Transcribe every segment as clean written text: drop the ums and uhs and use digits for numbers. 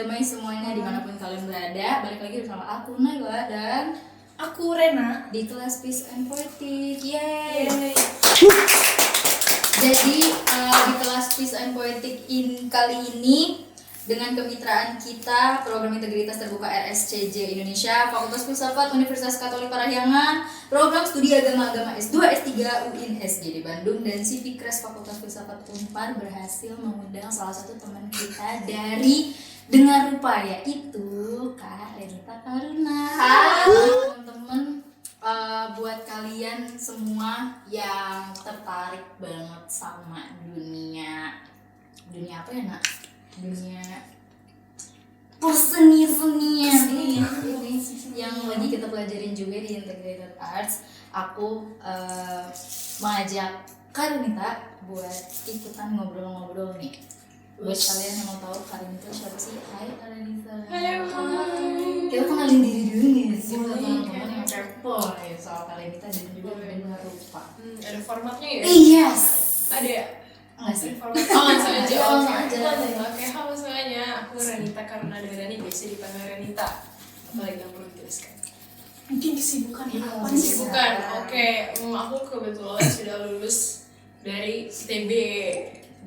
damai semuanya dimanapun kalian berada. Balik lagi bersama aku Naila dan aku Rena di kelas Peace and Poetic. Yeay. Jadi di kelas Peace and Poetic kali ini dengan kemitraan kita Program Integritas Terbuka RSCJ Indonesia, Fakultas Filsafat Universitas Katolik Parahyangan, Program Studi Agama S2 S3 UIN SGD Bandung, dan Civikres Fakultas Filsafat Unpar berhasil mengundang salah satu teman kita dari Dengar Rupa, yaitu Kak Renita Karuna. Halo teman-teman. Buat kalian semua yang tertarik banget sama dunia apa ya nak? Dunia perseni-senian ini yang lagi kita pelajarin juga di Integrated Arts. Aku mengajak Kak Renita buat ikutan ngobrol-ngobrol nih. Buat kalian yang mau tahu Kak Renita siapa sih? Hai Kak Renita. Halo. Kita kenalin diri dulu nih sih buat teman-teman yang kepo ya soal Kak Renita dan juga Dengar Rupa. Ada formatnya ya? Yes. Ada ya? Enggak sih. Langsung aja. Oke. Halo semuanya, aku Renita Karuna Darani, biasa dipanggil Renita. Apalagi yang perlu dijelaskan? Mungkin kesibukan ya? Apa kesibukan? Oke, aku kebetulan sudah lulus dari ITB.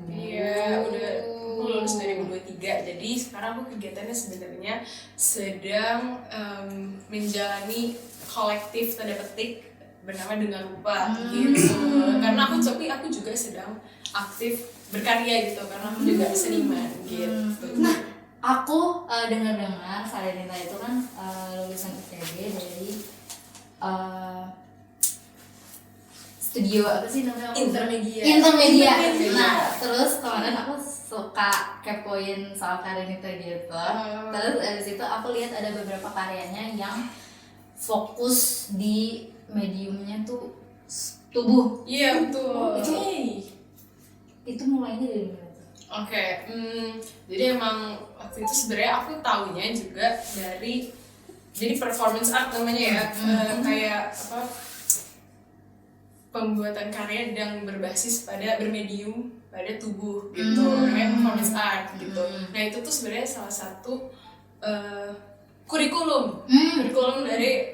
Iya, aku lulus 2023. Jadi sekarang aku kegiatannya sebenarnya sedang menjalani kolektif tanda petik bernama Dengar Rupa gitu. Karena aku juga sedang aktif berkarya gitu, karena aku juga seniman gitu. Nah, aku dengar-dengar Kak Renita itu kan lulusan ITB dari studio apa sih namanya? Intermedia. Nah, terus kemarin aku suka kepoin soal Kak Renita gitu. Terus abis itu aku lihat ada beberapa karyanya yang fokus di mediumnya tuh tubuh. Iya betul. Itu mulainya dari mana tuh? Oke, jadi emang waktu itu sebenarnya aku taunya juga dari jadi performance art namanya ya, kayak apa, pembuatan karya yang berbasis pada bermedium pada tubuh gitu, namanya performance art gitu. Nah itu tuh sebenarnya salah satu kurikulum dari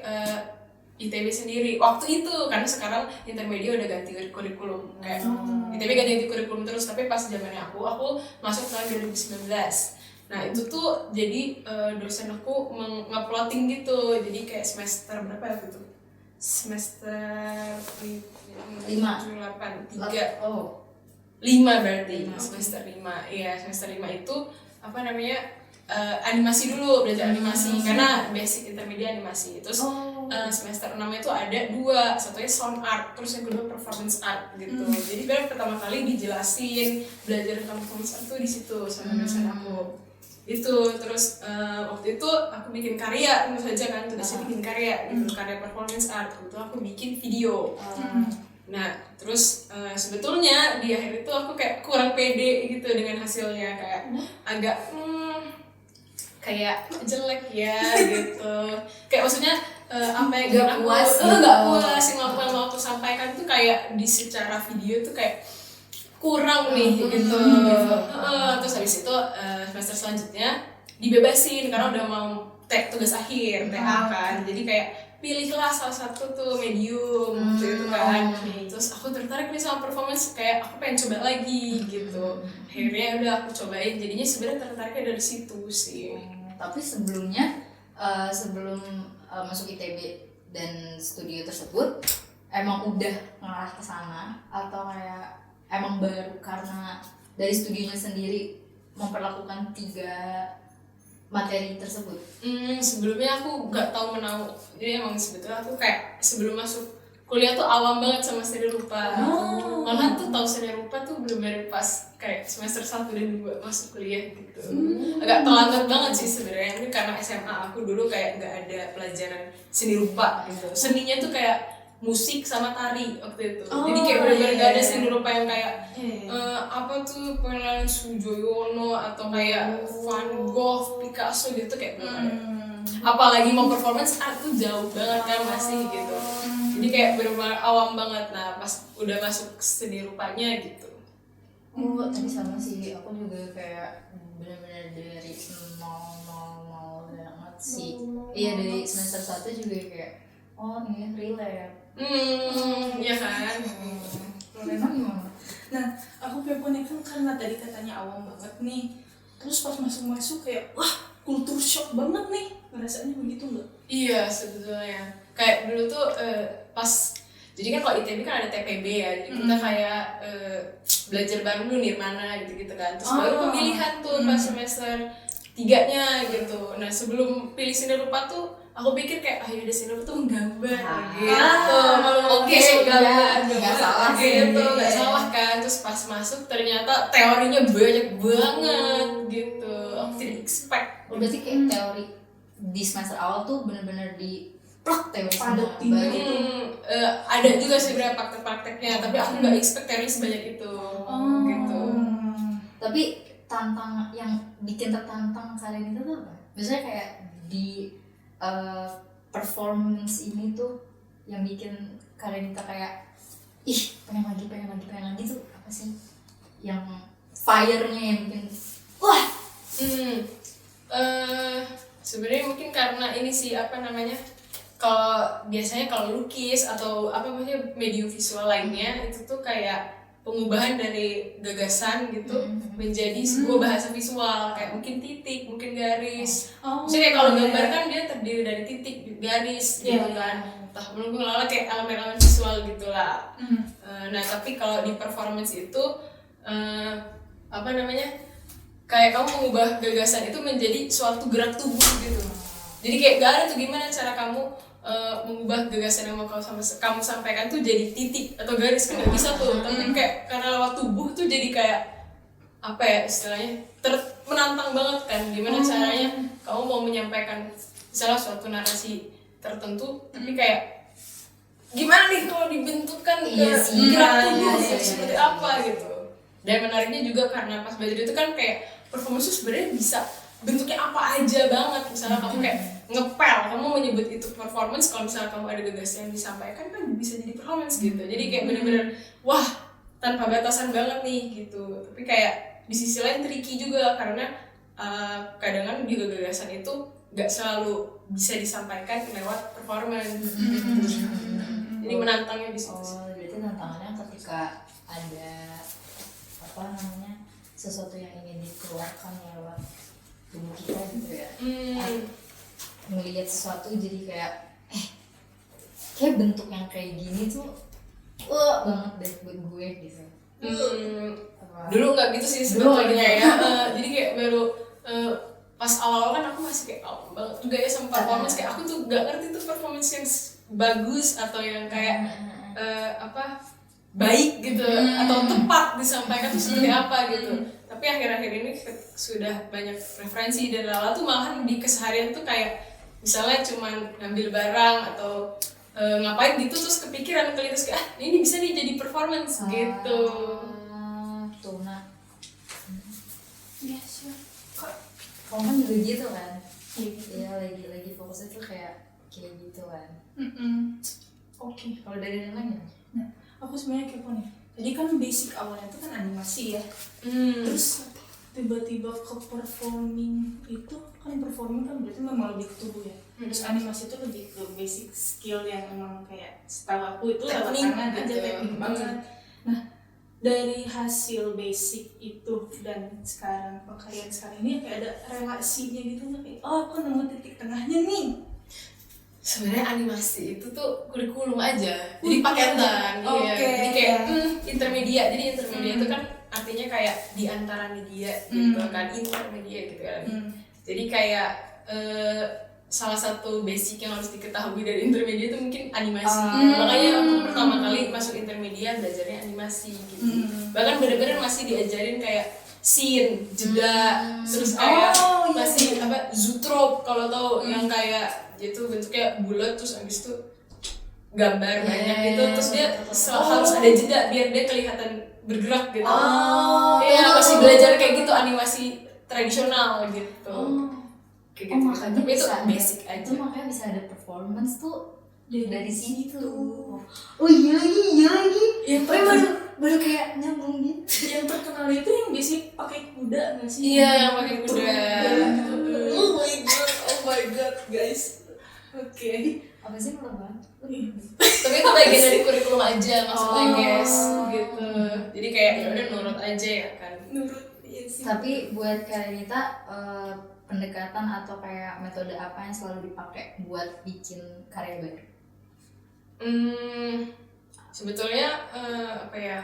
ITB sendiri waktu itu, karena sekarang Intermedia udah ganti kurikulum, kayak ITB ganti kurikulum terus, tapi pas zamannya aku masuk tahun 2019. Nah itu tuh jadi dosen aku nge-plotting gitu, jadi kayak semester berapa ya gitu? Semester 5 8 3 5 berarti semester 5. Iya, semester 5 itu apa namanya? Animasi dulu, belajar animasi karena basic intermedia animasi. Terus semester 6 itu ada 2, satunya sound art, terus yang kedua performance art gitu. Jadi baru pertama kali dijelasin belajar tentang performance art tuh di situ sama dosen aku. Itu terus waktu itu aku bikin karya, tentu saja kan tugasnya bikin karya gitu, karya performance art. Itu aku bikin video. Nah, terus sebetulnya di akhir itu aku kayak kurang pede gitu dengan hasilnya, kayak agak kayak jelek ya gitu. Kayak maksudnya apa yang gak puas yang mau aku sampaikan tuh kayak di secara video tuh kayak kurang nih gitu. Terus habis itu semester selanjutnya dibebasin karena udah mau tugas akhir TA kan. Jadi kayak pilihlah salah satu tuh medium gitu kan. Terus aku tertarik nih sama performance, kayak aku pengen coba lagi gitu. Akhirnya udah aku cobain, jadinya sebenarnya tertariknya dari situ sih. Tapi sebelumnya sebelum masuk ITB dan studio tersebut emang udah ngarah ke sana atau kayak emang baru karena dari studionya sendiri memperlakukan 3 materi tersebut? Sebelumnya aku nggak tahu menau, jadi emang sebetulnya aku kayak sebelum masuk kuliah tuh awam banget sama seni rupa. Malah tuh tahu seni rupa tuh bener-bener pas kayak semester 1 dan 2 masuk kuliah gitu. Agak terlambat banget sih sebenarnya, ini karena SMA aku dulu kayak nggak ada pelajaran seni rupa gitu. Seninya tuh kayak musik sama tari waktu itu. Jadi kayak bener-bener gak ada seni rupa yang kayak apa tuh pengenalan Sujoyono atau kayak Van Gogh, Picasso gitu, kayak belum ada. Apalagi mau performance art tuh jauh banget kan masih gitu. Jadi kayak bener-bener awam banget. Nah pas udah masuk seni rupanya gitu. Tadi sama sih, aku juga kayak benar-benar dari nol sih. Iya dari semester 1 juga kayak oh ini relate. Iya kan. Memang gimana? Nah, aku kepo nih kan karena tadi katanya awam banget nih. Terus pas masuk kayak wah kultur shock banget nih. Ngerasanya begitu nggak? Iya sebetulnya. Kayak dulu tuh pas jadi kan kalau ITB kan ada TPB ya, jadi kita kayak belajar bareng dulu Nirmana gitu-gitu kan. Terus baru pemilihan tuh pas semester 3-nya gitu. Nah sebelum pilih seni rupa tuh aku pikir kayak ayo udah seni rupa tuh menggambar gitu. Oke, gambar nggak salah sih. gitu, nggak salah kan. Terus pas masuk ternyata teorinya banyak banget gitu. Aku tidak expect. Berarti kayak teori di semester awal tuh benar-benar di plak teori semua. Ada juga sih beberapa praktek-prakteknya, tapi aku nggak expect teori sebanyak itu gitu. Tapi tantang yang bikin tertantang kalian itu tuh apa? Biasanya kayak di performance ini tuh yang bikin kalian itu kayak ih pengen lagi tuh apa sih? Yang fire-nya yang bikin wah. Sebenarnya mungkin karena ini sih apa namanya, kalau biasanya kalau lukis atau apa namanya medium visual lainnya itu tuh kayak pengubahan dari gagasan gitu menjadi sebuah bahasa visual, kayak mungkin titik, mungkin garis. Maksudnya kayak kalau gambar kan dia terdiri dari titik, garis gitu kan. Entah menunggu lala kayak elemen-elemen visual gitulah. Nah tapi kalau di performance itu apa namanya, kayak kamu mengubah gagasan itu menjadi suatu gerak tubuh gitu. Jadi kayak gak ada tuh gimana cara kamu mengubah gagasan yang mau kamu sampaikan tuh jadi titik atau garis, kan gak bisa tuh. Tapi kayak karena lewat tubuh tuh jadi kayak apa ya istilahnya, menantang banget kan. Gimana caranya kamu mau menyampaikan misalnya suatu narasi tertentu, tapi kayak gimana nih kalau dibentukkan ke gerak tubuh seperti apa gitu. Dan menariknya juga karena pas belajar itu kan kayak performance itu sebenarnya bisa bentuknya apa aja banget. Misalnya kamu kayak ngepel, kamu menyebut itu performance, kalau misalnya kamu ada gagasan yang disampaikan kan bisa jadi performance gitu. Jadi kayak bener-bener wah tanpa batasan banget nih gitu. Tapi kayak di sisi lain tricky juga karena kadang-kadang juga gagasan itu gak selalu bisa disampaikan lewat performance. Jadi menantangnya di situ. Oh, berarti tantangannya ketika ada apa namanya sesuatu yang ingin dikeluarkan lewat tubuh kita gitu ya. Melihat sesuatu jadi kayak kayak bentuk yang kayak gini tuh banget deh buat gue gitu. Dulu nggak gitu sih sebetulnya ya. Jadi kayak baru pas awal-awal kan aku masih kayak awam banget juga ya sama performance, kayak aku tuh gak ngerti tuh performance yang bagus atau yang kayak apa baik gitu atau tepat disampaikan tuh seperti apa gitu. Tapi akhir-akhir ini sudah banyak referensi dan lala tuh malahan di keseharian tuh kayak misalnya cuman ngambil barang atau ngapain gitu terus kepikiran kelintas kayak ini bisa nih jadi performance gitu. Tuh nah. Yes, Kamu kan juga gitu kan? Iya lagi fokusnya tuh kayak gitu kan. Oke. Kalau dari yang lain ya? Nah, aku sebenarnya kepo nih. Jadi kan basic awalnya itu kan animasi ya. Terus tiba-tiba ke performing itu kan, performing kan berarti memang lebih ke tubuh ya. Terus animasi itu lebih ke basic skill yang memang kayak setahu aku itu lewat tangan aja, teknik banget. Nah, dari hasil basic itu dan sekarang pekerjaan sekarang ini kayak ada relasinya gitu nggak, kayak oh aku nemu titik tengahnya nih. Sebenarnya animasi itu tuh kurikulum aja, jadi paketan. Iya. Jadi kayak intermedia. Jadi intermedia itu kan artinya kayak di antara media gitu kan, intermedia gitu kan. Jadi kayak salah satu basic yang harus diketahui dari intermedia itu mungkin animasi. Makanya aku pertama kali masuk intermedia belajarnya animasi gitu. Bahkan bener-bener masih diajarin kayak scene, jeda, terus kayak masih apa zoetrope kalau tahu, yang kayak gitu bentuknya bulat terus abis itu gambar banyak gitu, terus dia harus ada jeda biar dia kelihatan bergerak gitu. Iya, masih belajar kayak gitu animasi tradisional gitu. Kayak gitu. Makanya tapi itu bisa basic aja. Itu makanya bisa ada performance tuh dari situ. Oh iya lagi. Yang baru kayak nyambung gitu. Yang terkenal itu yang biasanya pakai kuda nggak sih? Iya, yang pakai kuda. Oh my my god guys. Oke. Apa sih murah banget? Tapi itu bagian dari kurikulum aja maksudnya Oh. guys gitu. Jadi kayak ya udah nurut aja ya kan. Nurut iya sih. Tapi buat Kak Renita, pendekatan atau kayak metode apa yang selalu dipakai buat bikin karya baru? Sebetulnya apa ya?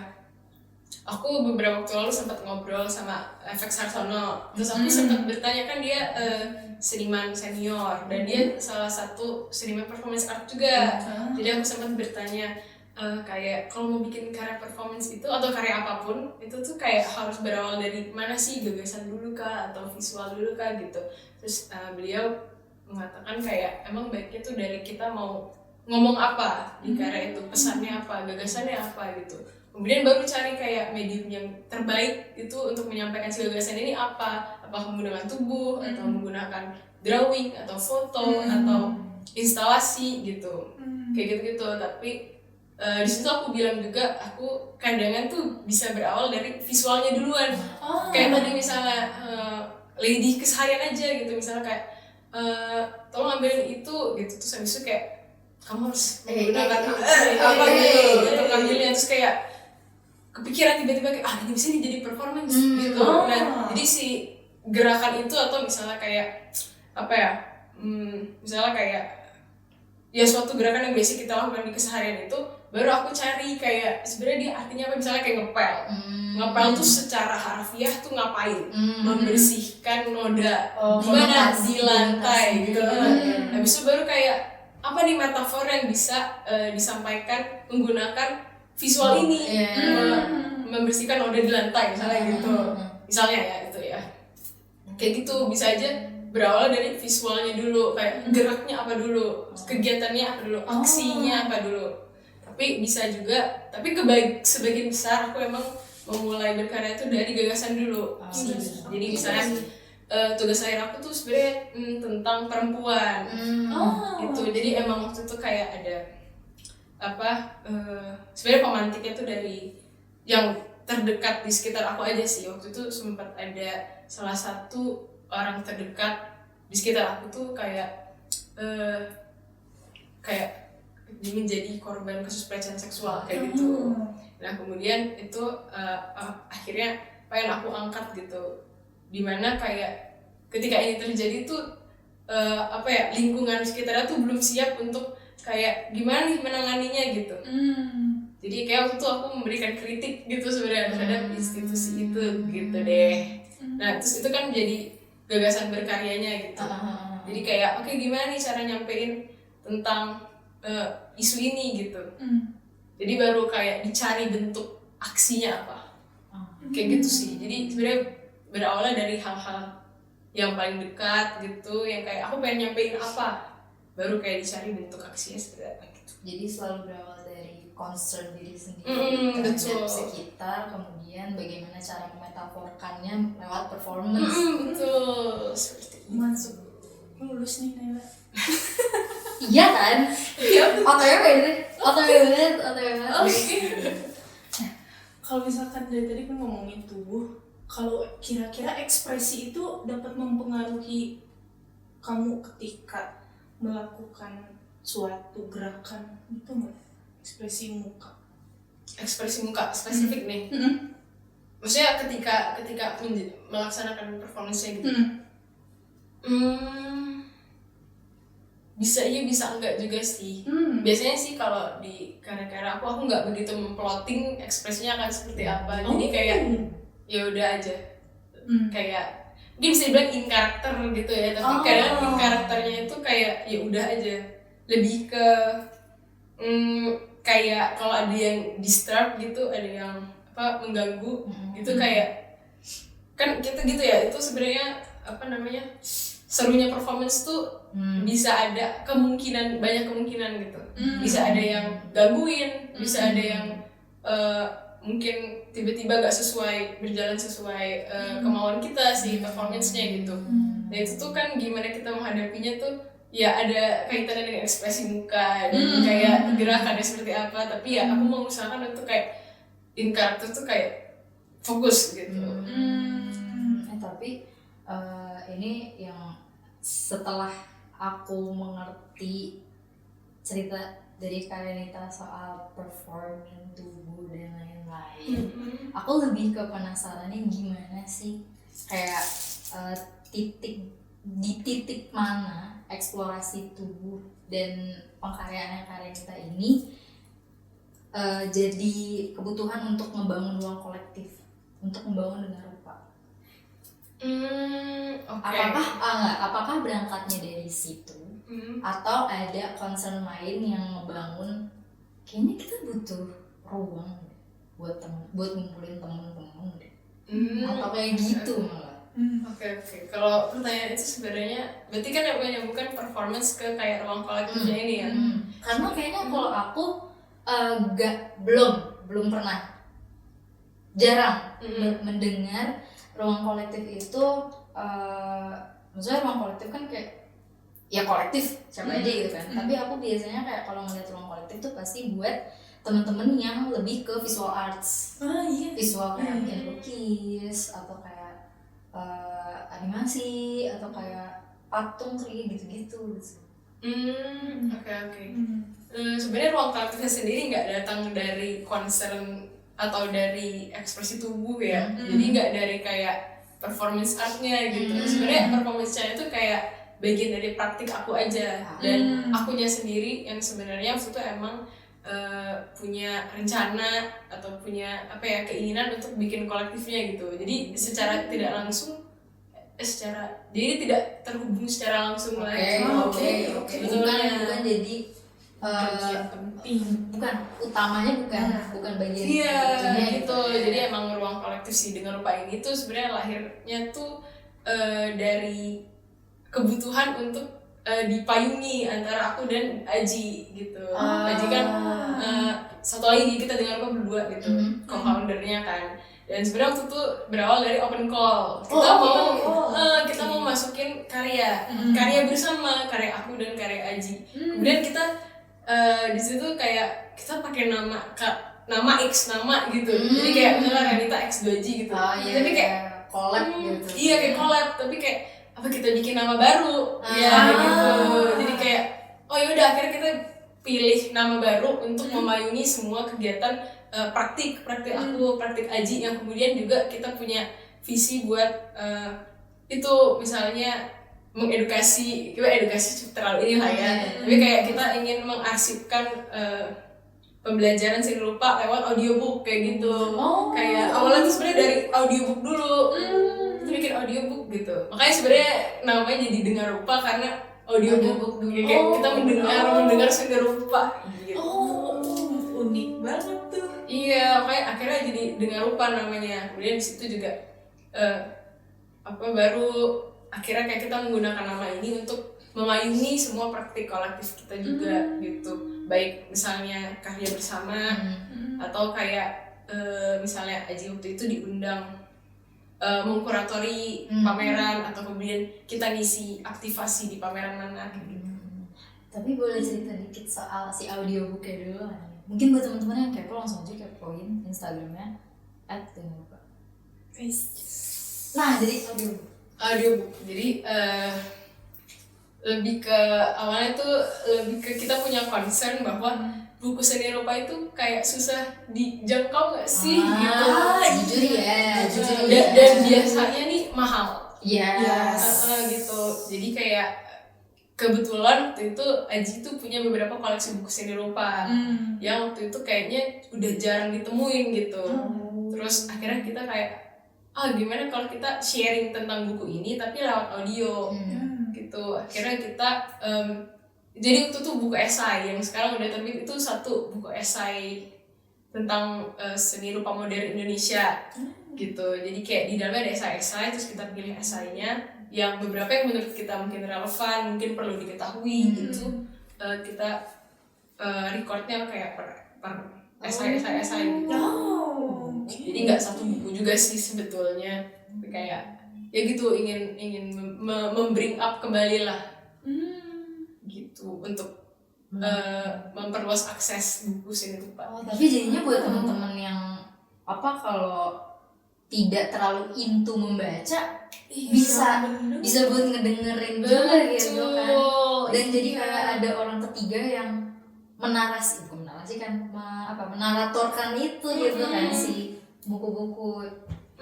Aku beberapa waktu lalu sempat ngobrol sama FX Harsono. Terus aku sempat bertanya, kan dia seniman senior dan dia salah satu seniman performance art juga. Jadi aku sempat bertanya kayak kalau mau bikin karya performance itu atau karya apapun itu tuh kayak harus berawal dari mana sih, gagasan dulu kah atau visual dulu kah gitu. Terus beliau mengatakan kayak emang baiknya tuh dari kita mau ngomong apa di karya itu, pesannya apa, gagasannya apa gitu. Kemudian baru cari kayak medium yang terbaik itu untuk menyampaikan si gagasan ini apa menggunakan tubuh atau menggunakan drawing atau foto atau instalasi gitu, kayak gitu. Tapi di situ aku bilang juga aku kandangan tuh bisa berawal dari visualnya duluan. Kayak tadi misalnya lady keseharian aja gitu, misalnya kayak tolong ambilin itu gitu, terus habis itu kayak kamu harus menggunakan apa gitu untuk ngambilnya, terus kayak kepikiran tiba-tiba kayak ini bisa nih jadi performance gitu. Nah jadi si gerakan itu atau misalnya kayak apa ya, misalnya kayak ya suatu gerakan yang biasa kita lakukan di keseharian itu baru aku cari kayak sebenarnya dia artinya apa, misalnya kayak ngepel tuh secara harfiah tuh ngapain, membersihkan noda gimana di lantai gitu. Habis itu baru kayak apa nih metafor yang bisa disampaikan menggunakan visual ini, membersihkan noda di lantai misalnya gitu, misalnya ya itu ya kayak gitu. Bisa aja berawal dari visualnya dulu, kayak geraknya apa dulu, kegiatannya apa dulu, aksinya apa dulu. Tapi bisa juga, tapi sebagian besar aku emang memulai berkarya itu dari gagasan dulu. Jadi misalnya tugas akhir aku tuh sebenarnya tentang perempuan itu. Jadi emang waktu itu kayak ada sebenarnya pemantiknya tuh dari yang terdekat di sekitar aku aja sih. Waktu itu sempat ada salah satu orang terdekat di sekitar aku tuh kayak menjadi korban kasus pelecehan seksual kayak gitu. Nah kemudian itu akhirnya pengen aku angkat gitu, dimana kayak ketika ini terjadi tuh lingkungan sekitarnya tuh belum siap untuk kayak gimana nih menanganinya gitu. Jadi kayak waktu itu aku memberikan kritik gitu sebenarnya terhadap institusi itu gitu deh. Nah terus itu kan jadi gagasan berkaryanya gitu. Jadi kayak oke, gimana nih cara nyampein tentang isu ini gitu. Jadi baru kayak dicari bentuk aksinya apa, kayak gitu sih. Jadi sebenarnya berawalnya dari hal-hal yang paling dekat gitu, yang kayak aku pengen nyampein apa, baru kayak dicari bentuk aksinya seperti apa gitu. Jadi selalu berawal dari concern diri sendiri terhadap sekitar, kemudian bagaimana cara memetaforkannya lewat performance. Betul, seperti itu. Masuk lulus nih Nela. Iya kan? OTW banget. Kalau misalkan dari tadi kan ngomongin tubuh, kalau kira-kira ekspresi itu dapat mempengaruhi kamu ketika melakukan suatu gerakan itu nggak? Ekspresi muka Spesifik nih. Maksudnya ketika melaksanakan performance-nya gitu. Bisa iya bisa enggak juga sih. Biasanya sih kalau di karya-karya aku nggak begitu memploting ekspresinya akan seperti apa. Jadi kayak ya udah aja. Kayak mungkin bisa dibilang in karakter gitu ya, tapi kadang in karakternya itu kayak ya udah aja. Lebih ke kayak kalau ada yang disturb gitu, ada yang mengganggu gitu, kayak kan kita gitu ya, itu sebenarnya serunya performance tuh bisa ada banyak kemungkinan gitu. Bisa ada yang gangguin, bisa ada yang mungkin tiba-tiba gak berjalan sesuai kemauan kita sih performance-nya gitu. Nah itu tuh kan gimana kita menghadapinya tuh ya ada kaitannya dengan ekspresi muka dan kayak gerakannya seperti apa. Tapi ya aku mau usahakan untuk kayak in karakter tuh kayak fokus gitu. Tapi ini yang setelah aku mengerti cerita dari Karenita soal performing tubuh dan lain-lain, aku lebih ke penasarannya gimana sih kayak di titik mana eksplorasi tubuh dan pengkaryaannya Karenita ini jadi kebutuhan untuk membangun ruang kolektif, untuk membangun dengan rupa. Oke. Apakah berangkatnya dari situ atau ada concern lain yang membangun kayaknya kita butuh ruang buat ngumpulin temen-temen deh, atau kayak gitu malah. Oke. Kalau pertanyaan itu sebenarnya berarti kan yang menyambungkan performance ke kayak ruang kolektifnya ini ya. Karena kayaknya kalau aku belum pernah, jarang mendengar ruang kolektif itu, maksudnya ruang kolektif kan kayak ya kolektif siapa aja gitu kan. Tapi aku biasanya kayak kalau ngeliat ruang kolektif tuh pasti buat temen-temen yang lebih ke visual arts, visual kayak mungkin lukis atau kayak animasi atau kayak patung kayak gitu-gitu. Oke. Sebenarnya ruang kolektifnya sendiri nggak datang dari concern atau dari ekspresi tubuh ya. Jadi nggak dari kayak performance artnya gitu. Sebenarnya performance art itu kayak bagian dari praktik aku aja, dan akunya sendiri yang sebenarnya waktu itu emang punya rencana atau punya keinginan untuk bikin kolektifnya gitu. Jadi secara tidak langsung jadi tidak terhubung secara langsung lagi. Oke. Bukan jadi bagian penting, bukan utamanya, bukan bagian itunya gitu. Jadi emang ruang kolektif sih dengan rupa ini tuh sebenarnya lahirnya tuh dari kebutuhan untuk dipayungi antara aku dan Aji gitu. Aji kan satu lagi kita dengan rupa berdua gitu, co-foundernya kan. Dan sebenarnya waktu itu berawal dari open call. Kita mau masukin karya bersama, karya aku dan karya Aji. Kemudian kita di situ kayak kita pakai nama X nama gitu. Jadi kayak misalnya Renita X2G gitu. Tapi kayak collab gitu. Iya kayak collab, tapi kayak apa kita bikin nama baru gitu. Jadi kayak yaudah akhirnya kita pilih nama baru untuk memayungi semua kegiatan praktik aku, praktik Aji, yang kemudian juga kita punya visi buat itu misalnya edukasi terlalu ini lah ya. Tapi kayak kita ingin mengarsipkan pembelajaran seni rupa lewat audiobook kayak gitu. Kayak awalnya tuh sebenarnya dari audiobook dulu. Kita bikin audiobook gitu. Makanya sebenarnya namanya jadi Dengar Rupa karena audiobook dulu. Kayak kita mendengar seni rupa gitu. Unik banget tuh. Iya, kayak akhirnya jadi Dengar Rupa namanya. Kemudian di situ juga baru akhirnya kayak kita menggunakan nama ini untuk memayungi semua praktik kolektif kita juga gitu. Baik misalnya karya bersama atau kayak misalnya Aji waktu itu diundang mengkuratori pameran, atau kemudian kita ngisi aktivasi di pameran mana gitu. Tapi boleh cerita dikit soal si audiobooknya dulu kan? Mungkin buat teman-teman yang kepo langsung aja kepoin Instagramnya @dengarrupa. Nah, jadi audiobook. Jadi lebih ke awalnya tuh lebih ke kita punya concern bahwa buku seni rupa itu kayak susah dijangkau nggak sih gitu. Jujur ya. Dan biasanya nih mahal. Yes. Gitu. Jadi kayak kebetulan waktu itu Aji tuh punya beberapa koleksi buku seni rupa yang waktu itu kayaknya udah jarang ditemuin gitu. Terus akhirnya kita kayak gimana kalau kita sharing tentang buku ini tapi lewat audio gitu. Akhirnya kita jadi waktu itu buku esai yang sekarang udah terbit itu satu buku esai tentang seni rupa modern Indonesia gitu. Jadi kayak di dalamnya ada esai-esai, terus kita pilih esainya yang beberapa yang menurut kita mungkin relevan, mungkin perlu diketahui gitu. Kita recordnya kayak per esai-esai gitu. Jadi nggak satu buku juga sih sebetulnya, tapi kayak ya gitu ingin membring up kembali lah gitu untuk memperluas akses buku seni rupa. Tapi jadinya buat teman-teman yang kalau tidak terlalu into membaca Iya, bisa buat ngedengerin juga gitu kan. Dan jadi iya. kayak ada orang ketiga yang menaratorkan itu gitu kan si buku-buku.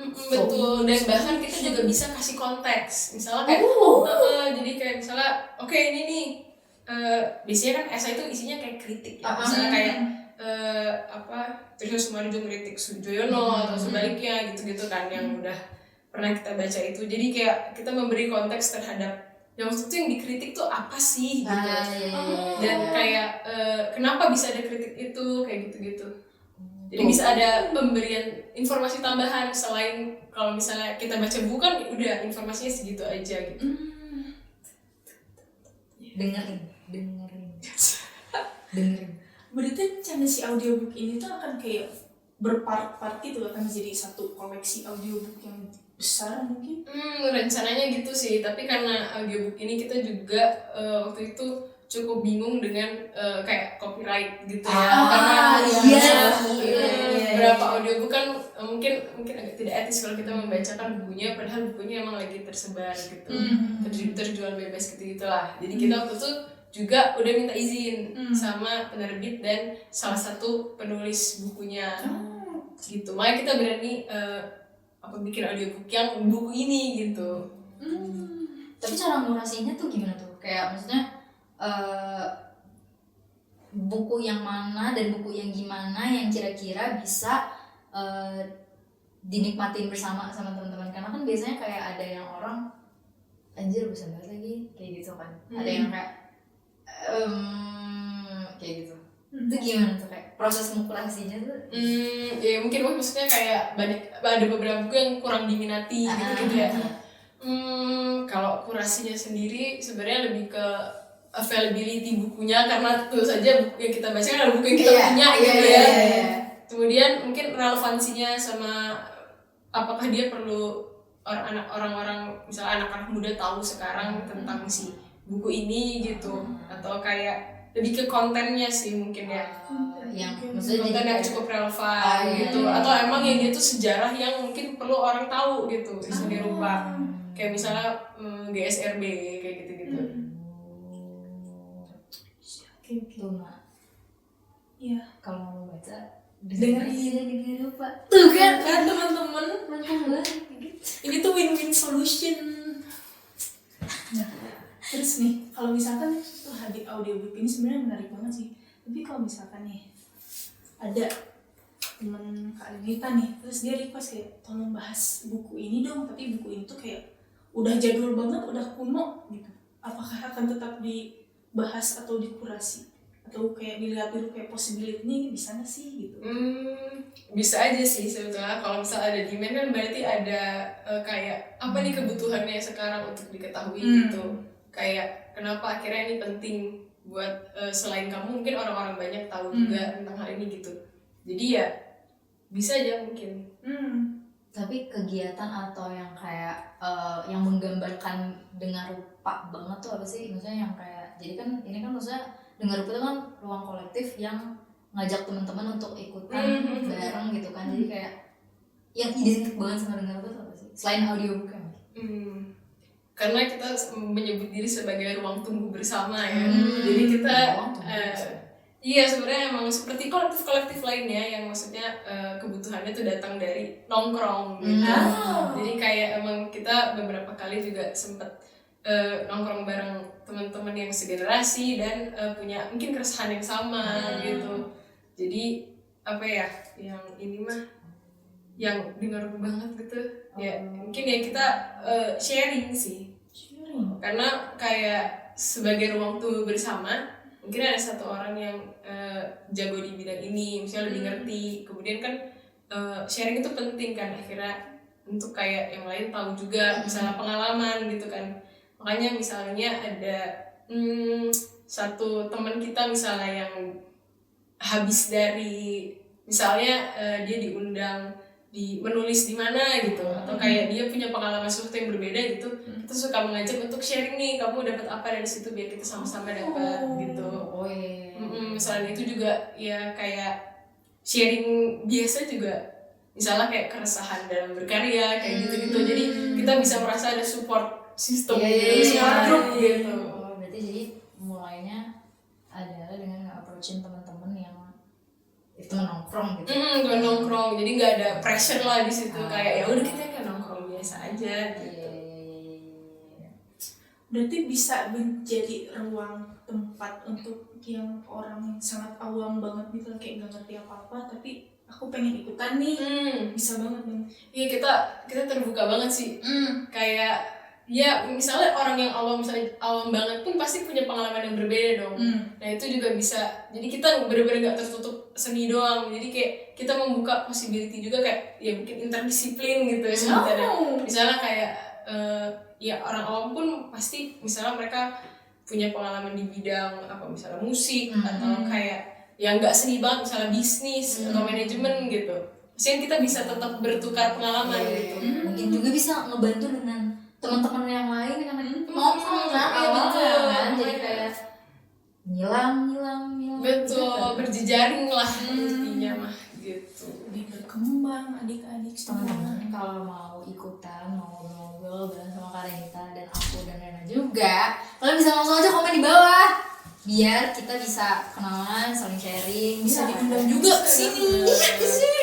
Betul, dan bahkan kita juga bisa kasih konteks, misalnya kayak jadi kayak misalnya oke, ini nih biasanya kan esai itu isinya kayak kritik ya, misalnya kayak Trisno Sumarjo kritik Sujoyono atau sebaliknya gitu-gitu kan, yang udah pernah kita baca itu. Jadi kayak kita memberi konteks terhadap yang waktu itu yang dikritik tuh apa sih gitu, dan kayak kenapa bisa ada kritik itu kayak gitu-gitu. Jadi bisa ada pemberian informasi tambahan selain kalau misalnya kita baca buku kan udah informasinya segitu aja gitu. Dengerin. Berarti rencana si audiobook ini tuh akan kayak berpart-part gitu, akan jadi satu koleksi audiobook yang besar mungkin? Rencananya gitu sih, tapi karena audiobook ini kita juga waktu itu cukup bingung dengan kayak copyright gitu ya, karena beberapa audiobook kan mungkin agak tidak etis kalau kita membacakan bukunya, padahal bukunya emang lagi tersebar gitu, terjual bebas gitu-gitulah. Jadi kita waktu itu juga udah minta izin sama penerbit dan salah satu penulis bukunya gitu, makanya kita berani bikin audiobook yang buku ini gitu. Tapi cara ngurasinya tuh gimana tuh? Kayak maksudnya buku yang mana dan buku yang gimana yang kira-kira bisa dinikmatin bersama sama teman-teman, karena kan biasanya kayak ada yang orang anjir bisa banget lagi kayak gitu kan, ada yang kayak kayak gitu. Itu gimana tuh kayak proses mengkurasinya tuh? Ya mungkin maksudnya kayak ada beberapa buku yang kurang diminati gitu ya. Kalau kurasinya sendiri sebenarnya lebih ke availability bukunya, karena tentu saja buku yang kita baca kan adalah buku yang kita punya gitu ya. Kemudian mungkin relevansinya sama apakah dia perlu orang-orang misalnya anak-anak muda tahu sekarang tentang si buku ini gitu, atau kayak lebih ke kontennya sih mungkin ya, yang maksudnya konten yang cukup relevan gitu, atau emang yang dia tuh sejarah yang mungkin perlu orang tahu gitu, seni rupa kayak misalnya GSRB kayak gitu-gitu. Tuh Mak, Iya. kalau mau baca dengerin lupa tuh kan teman-teman, ini tuh win-win solution. Nah, terus nih kalau misalkan tuh hadir audiobook ini sebenarnya menarik banget sih, tapi kalau misalkan nih ada teman Kak Anita nih, terus dia request kayak tolong bahas buku ini dong, tapi buku ini tuh kayak udah jadul banget, udah kuno gitu, apakah akan tetap dibahas atau dikurasi, atau kayak dilihat dulu kayak possibility ini bisa nggak sih gitu? Bisa aja sih sebetulnya, kalau misalnya ada demand kan berarti ada kayak apa nih kebutuhannya sekarang untuk diketahui gitu, kayak kenapa akhirnya ini penting buat selain kamu mungkin orang-orang banyak tahu juga tentang hal ini gitu. Jadi ya bisa aja mungkin. Tapi kegiatan atau yang kayak yang menggambarkan dengan rupa banget tuh apa sih? Maksudnya yang kayak, jadi kan ini kan maksudnya dengan rupa itu kan ruang kolektif yang ngajak teman-teman untuk ikutan bareng gitu kan. Jadi kayak yang identik banget sama dengan rupa itu apa sih? Selain audiobook kan? Karena kita menyebut diri sebagai ruang tunggu bersama ya. Jadi kita iya sebenarnya emang seperti kolektif lainnya yang maksudnya kebutuhannya tuh datang dari nongkrong gitu. Jadi kayak emang kita beberapa kali juga sempet nongkrong bareng teman-teman yang segenerasi dan punya mungkin keresahan yang sama gitu. Jadi apa ya, yang ini mah yang dengar banget gitu ya, mungkin ya kita sharing sih. Karena kayak sebagai ruang tunggu bersama mungkin ada satu orang yang jago di bidang ini, misalnya lebih ngerti, kemudian kan sharing itu penting kan akhirnya untuk kayak yang lain tahu juga misalnya pengalaman gitu kan. Makanya misalnya ada satu teman kita misalnya yang habis dari misalnya dia diundang menulis di mana gitu, atau kayak dia punya pengalaman sesuatu yang berbeda gitu, kita suka mengajak untuk sharing nih, kamu dapat apa dari situ biar kita sama-sama dapat gitu. Misalnya itu juga ya kayak sharing biasa juga misalnya kayak keresahan dalam berkarya kayak gitu-gitu, jadi kita bisa merasa ada support system, support group gitu. Berarti jadi mulainya adalah dengan nge-approachin teman-teman yang itu nongkrong gitu. Gue nongkrong, jadi nggak ada pressure lah di situ, kayak ya udah kita kan nongkrong biasa aja gitu. Berarti bisa menjadi ruang tempat untuk yang orang yang sangat awam banget gitu, kayak nggak ngerti apa-apa tapi aku pengen ikutan nih, bisa banget nih. Iya, kita terbuka banget sih. Kayak ya misalnya orang yang awam, misalnya awam banget pun pasti punya pengalaman yang berbeda dong. Nah itu juga bisa, jadi kita bener-bener gak tertutup seni doang, jadi kayak kita membuka possibility juga kayak ya mungkin interdisiplin gitu ya. Misalnya kayak ya orang awam pun pasti misalnya mereka punya pengalaman di bidang apa, misalnya musik atau kayak yang nggak seni banget, misalnya bisnis atau manajemen gitu. Maksudnya kita bisa tetap bertukar pengalaman gitu. Mungkin juga bisa ngebantu dengan teman-teman yang lain karena nongkrong kan Iya, awalnya betul. kan, jadi kayak ngilang Betul, berjejaring lah intinya mah gitu. Lebih berkembang adik-adik semua. teman-teman kalau mau ikutan, mau ngobrol bareng sama Kak Renita dan aku dan Rena juga, kalian bisa langsung aja komen di bawah biar kita bisa kenalan, saling sharing, Bisa diundang juga ke sini. kesini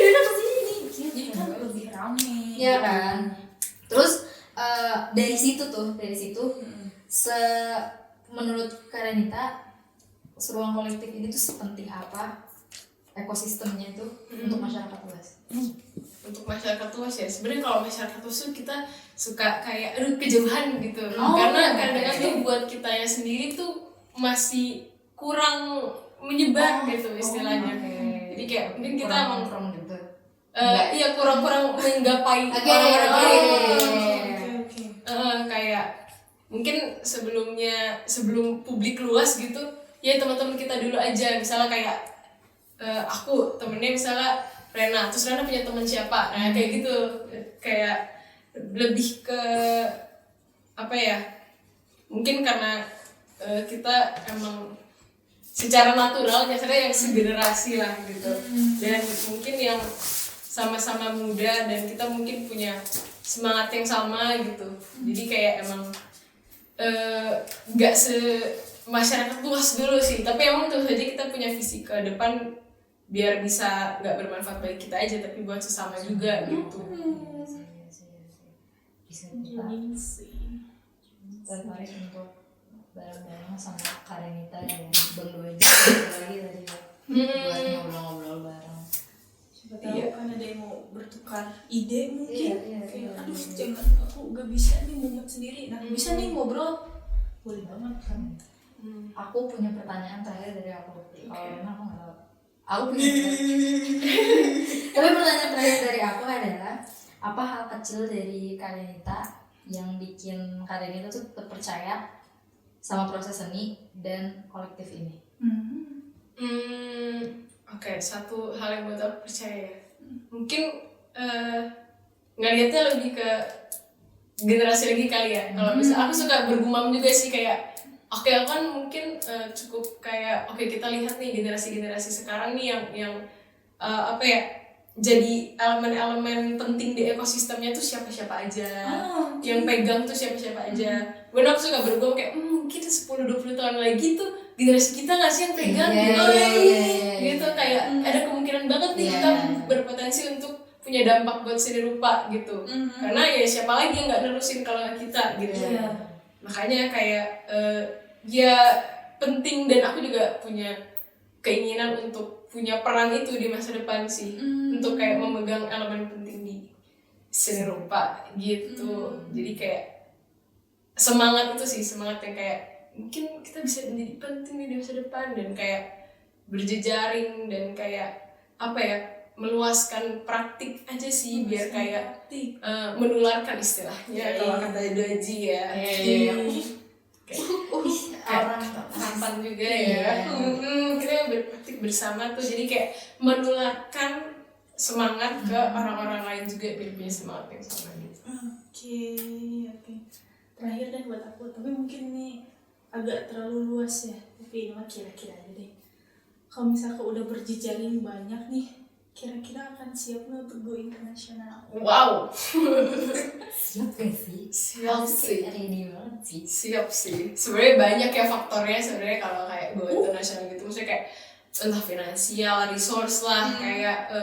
Jadi kan lebih rame. Iya kan. Terus dari situ menurut Kak Renita ruang kolektif ini tuh sepenting apa ekosistemnya tuh untuk masyarakat luas? Untuk masyarakat luas ya, sebenarnya kalau masyarakat luas tuh kita suka kayak kejauhan gitu, karena kadang-kadang tuh buat kitanya sendiri tuh masih kurang menyebar gitu istilahnya. Jadi kayak mungkin kita emang nongkrong gitu. iya kurang menggapai Oke. orang-orang lain. Oke. Kayak mungkin sebelum publik luas gitu ya, teman-teman kita dulu aja, misalnya kayak aku temennya misalnya Rena, terus Rena punya teman siapa, nah kayak gitu, kayak lebih ke apa ya, mungkin karena kita emang secara natural nyasarnya yang segenerasi lah gitu, dan mungkin yang sama-sama muda dan kita mungkin punya semangat yang sama gitu, jadi kayak emang nggak masyarakat luas dulu sih, tapi emang tentu saja kita punya visi ke depan biar bisa nggak bermanfaat bagi kita aja tapi buat sesama juga gitu. Bisa kita tertarik untuk bareng-bareng sama Kak Renita yang berdua aja lagi tadi buat ngobrol-ngobrol bareng. Siapa tahu kan ada yang mau bertukar ide mungkin. Iya. Kayak aduh jangan, aku gak bisa nih mumet sendiri. Nah bisa nih ngobrol, boleh banget kan. Aku punya pertanyaan terakhir dari aku. Kalau Rena aku nggak tahu. Aku punya tapi pertanyaan terakhir dari aku adalah apa hal kecil dari Kak Renita yang bikin Kak Renita tuh tetap percaya sama proses seni dan kolektif ini? Oke, satu hal yang buat aku percaya, mungkin ngeliatnya lebih ke generasi lagi kali ya. Kalau misalnya aku suka bergumam juga sih kayak oke, kan mungkin cukup kayak kita lihat nih generasi sekarang nih yang apa ya, jadi elemen-elemen penting di ekosistemnya tuh siapa-siapa aja, yang pegang tuh siapa-siapa aja. Benar, aku suka bergumam kayak mungkin 10-20 tahun lagi tuh generasi kita nggak sih yang pegang gitu, kayak ada kemungkinan banget nih kita berpotensi untuk punya dampak buat seni rupa gitu, karena ya siapa lagi yang nggak nerusin kalau nggak kita gitu. Makanya kayak ya penting, dan aku juga punya keinginan untuk punya peran itu di masa depan sih, untuk kayak memegang elemen penting di seni rupa gitu. Jadi kayak semangat itu sih, semangat yang kayak mungkin kita bisa menjadi penting di masa depan, dan kayak berjejaring dan kayak apa ya, meluaskan praktik aja sih, biar kayak menularkan istilahnya kalau kata Doji ya. Orang tampan juga ya. Kita berpraktik bersama tuh, jadi kayak menularkan semangat ke orang-orang lain juga biar punya semangat yang sama gitu. Oke. Terakhir deh buat aku, tapi mungkin ini agak terlalu luas ya, tapi ini mah kira-kira aja deh. Kalau misalkan udah berjejaring banyak nih, kira-kira akan siap nggak untuk go internasional? Wow, Siap gak sih? siap sih. Ready banget sih. Siap sih. Sebenarnya banyak ya faktornya sebenarnya kalau kayak go internasional gitu. Maksudnya kayak entah finansial, resource lah, kayak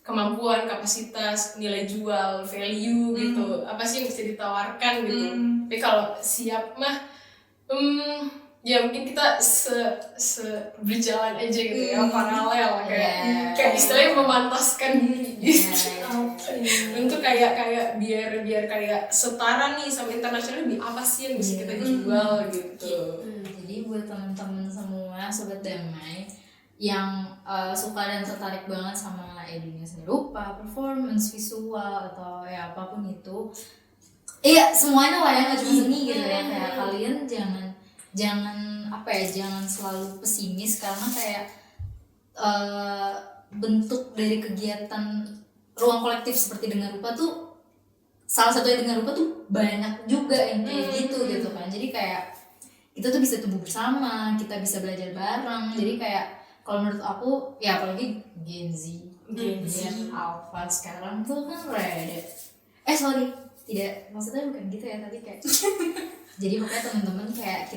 kemampuan, kapasitas, nilai jual, value gitu. Apa sih yang bisa ditawarkan gitu. Tapi kalau siap mah ya mungkin kita berjalan aja gitu ya, paralel kayak istilahnya memantaskan diri gitu. Untuk kayak biar kayak setara nih sama internasional, apa sih yang bisa kita jual gitu. Jadi buat teman-teman semua sobat damai yang suka dan tertarik banget sama dunia seni rupa, performance, visual atau ya apapun itu, iya semuanya lah ya, nggak cuma seni gitu ya. Kayak kalian jangan selalu pesimis, karena kayak bentuk dari kegiatan ruang kolektif seperti Dengar Rupa tuh, salah satunya Dengar Rupa tuh banyak juga yang kayak gitu kan. Jadi kayak kita tuh bisa tumbuh bersama, kita bisa belajar bareng. Jadi kayak kalau menurut aku ya, apalagi Gen Z Alpha sekarang tuh kan tidak, maksudnya bukan gitu ya, tapi kayak jadi pokoknya teman-teman kayak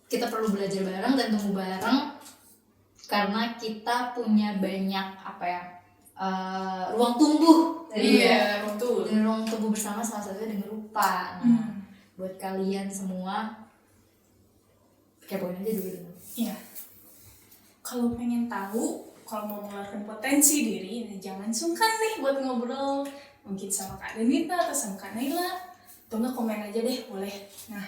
kita perlu belajar bareng dan tumbuh bareng, karena kita punya banyak ruang tumbuh dari ruang tumbuh bersama, salah satunya Dengar Rupa. Nah, buat kalian semua kepoin aja dulu. Iya. Kalau pengen tahu, kalau mau mengeluarkan potensi diri, jangan sungkan nih buat ngobrol, mungkin sama Kak Denita atau sama Kak Naila, atau nggak komen aja deh, boleh. Nah,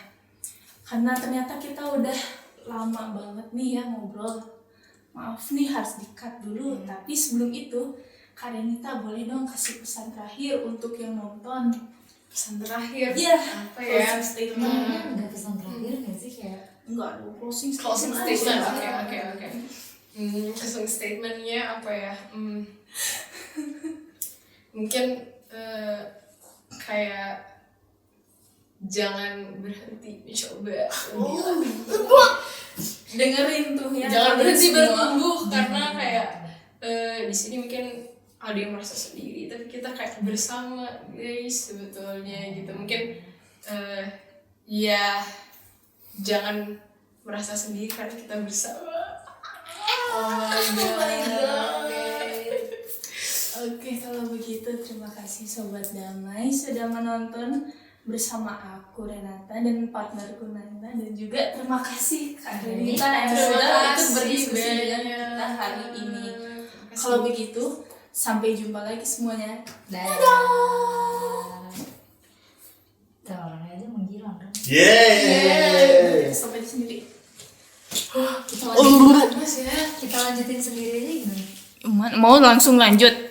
karena ternyata kita udah lama banget nih ya ngobrol, maaf nih harus di-cut dulu. Tapi sebelum itu, Kak Denita boleh dong kasih pesan terakhir untuk yang nonton. Pesan terakhir apa ya? Ada Statement. pesan terakhir nggak sih kayak? Enggak, closing Closing statement. statement. Oke. Closing statementnya apa ya? Mungkin kayak jangan berhenti mencoba. Dengerin tuh ya. Jangan berhenti bertumbuh, karena kayak di sini mungkin ada yang merasa sendiri, tapi kita kayak bersama guys sebetulnya gitu. Mungkin ya jangan merasa sendiri karena kita bersama. Oh my god. Oke, kalau begitu terima kasih Sobat Damai sudah menonton bersama aku Renata dan partnerku Nanda, dan juga terima kasih Kak Renita yang sudah ikut berdiskusi dengan kita hari ini. Kalau begitu, sampai jumpa lagi semuanya. Dadah. Tuh, orangnya aja menghilang kan. Sampai sendiri. Kita lanjutin sendiri aja gimana? Mau langsung lanjut?